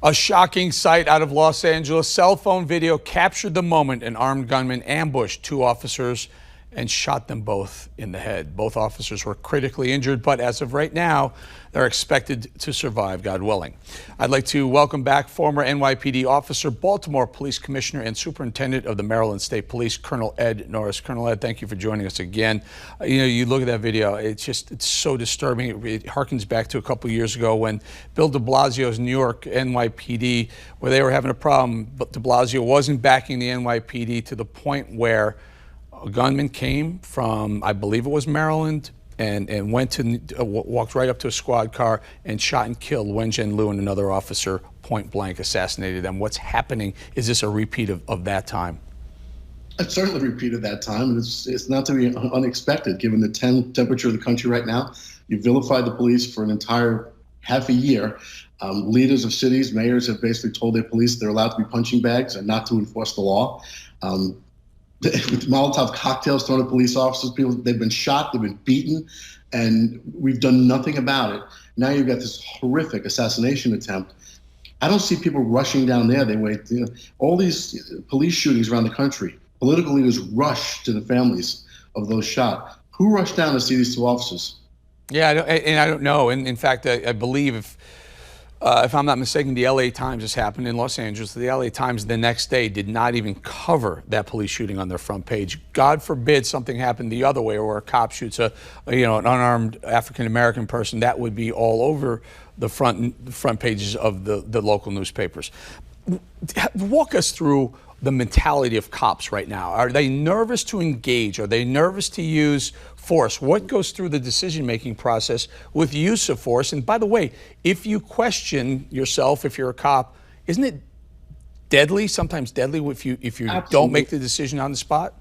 A shocking sight out of Los Angeles. Cell phone video captured the moment an armed gunman ambushed two officers and shot them both in the head. Both officers were critically injured, but as of right now, they're expected to survive, God willing. I'd like to welcome back former NYPD officer, Baltimore Police Commissioner, and Superintendent of the Maryland State Police, Colonel Ed Norris. Colonel Ed, thank you for joining us again. You know, you look at that video, it's so disturbing. It harkens back to a couple of years ago when Bill de Blasio's New York NYPD, where they were having a problem, but de Blasio wasn't backing the NYPD to the point where a gunman came from, I believe it was Maryland, and went to walked right up to a squad car and shot and killed Wen Jianlu and another officer, point blank, assassinated them. What's happening? Is this a repeat of that time? It's certainly a repeat of that time, and it's not to be unexpected given the temperature of the country right now. You vilified the police for an entire half a year. Leaders of cities, mayors have basically told their police they're allowed to be punching bags and not to enforce the law. With Molotov cocktails thrown at police officers, they've been shot, they've been beaten, and we've done nothing about it. Now you've got this horrific assassination attempt. I don't see people rushing down there. They wait. You know, all these police shootings around the country, political leaders rush to the families of those shot. Who rushed down to see these two officers? Yeah, I don't know. And in fact, I believe if I'm not mistaken, the LA Times, has happened in Los Angeles. The LA Times the next day did not even cover that police shooting on their front page. God forbid something happened the other way, where a cop shoots an unarmed African-American person. That would be all over the front pages of the local newspapers. Walk us through the mentality of cops right now. Are they nervous to engage? Are they nervous to use force? What goes through the decision-making process with use of force? And by the way, if you question yourself, if you're a cop, isn't it deadly, sometimes deadly, if you don't make the decision on the spot?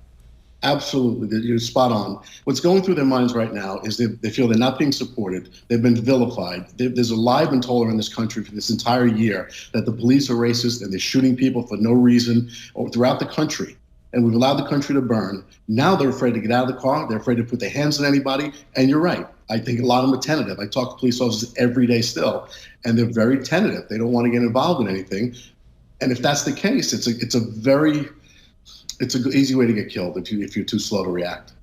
Absolutely, you're spot on. What's going through their minds right now is they feel they're not being supported. They've been vilified. There's a lie been told in this country for this entire year that the police are racist and they're shooting people for no reason throughout the country. And we've allowed the country to burn. Now they're afraid to get out of the car. They're afraid to put their hands on anybody. And you're right. I think a lot of them are tentative. I talk to police officers every day still, and they're very tentative. They don't want to get involved in anything. And if that's the case, it's an easy way to get killed if you're too slow to react.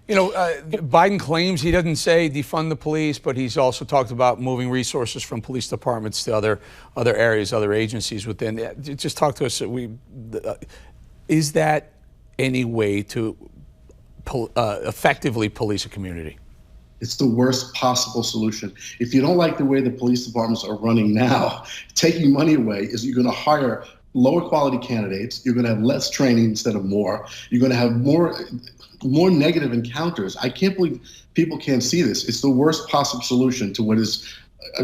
You know, Biden claims he doesn't say defund the police, but he's also talked about moving resources from police departments to other areas, other agencies within. Just talk to us. Is that any way to effectively police a community? It's the worst possible solution. If you don't like the way the police departments are running now, taking money away is you're going to hire lower quality candidates. You're going to have less training instead of more. You're going to have more negative encounters. I can't believe people can't see this. It's the worst possible solution to what is,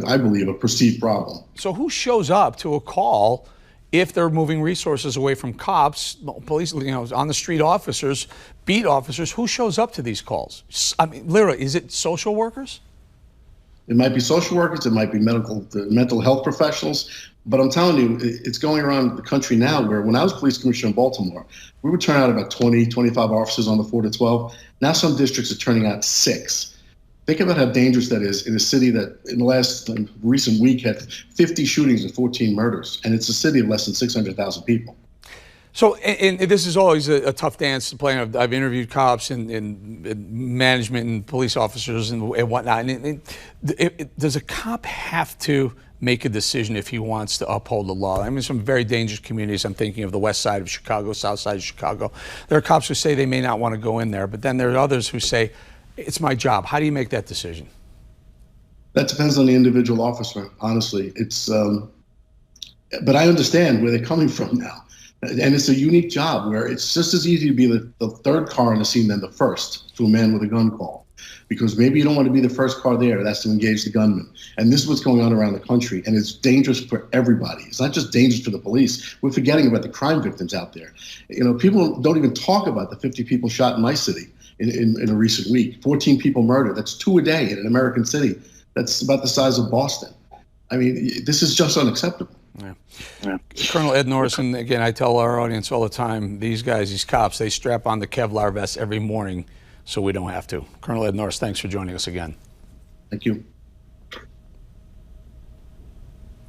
I believe, a perceived problem. So who shows up to a call if they're moving resources away from cops, police, on the street officers, beat officers? Who shows up to these calls? I mean, literally, is it social workers? It might be social workers, it might be mental health professionals, but I'm telling you, it's going around the country now where when I was police commissioner in Baltimore, we would turn out about 20, 25 officers on the 4 to 12. Now some districts are turning out 6. Think about how dangerous that is in a city that in the last recent week had 50 shootings and 14 murders, and it's a city of less than 600,000 people. So, and this is always a tough dance to play. I've interviewed cops and management and police officers and whatnot. Does a cop have to make a decision if he wants to uphold the law? I mean, some very dangerous communities. I'm thinking of the west side of Chicago, south side of Chicago. There are cops who say they may not want to go in there, but then there are others who say, it's my job. How do you make that decision? That depends on the individual officer, honestly. But I understand where they're coming from now. And it's a unique job where it's just as easy to be the third car on the scene than the first to a man with a gun call. Because maybe you don't want to be the first car there, that's to engage the gunman. And this is what's going on around the country, and it's dangerous for everybody. It's not just dangerous for the police. We're forgetting about the crime victims out there. You know, people don't even talk about the 50 people shot in my city in a recent week. 14 people murdered. That's 2 a day in an American city. That's about the size of Boston. I mean, this is just unacceptable. Yeah. Colonel Ed Norris, and again, I tell our audience all the time, these guys, these cops, they strap on the Kevlar vest every morning so we don't have to. Colonel Ed Norris, thanks for joining us again. Thank you.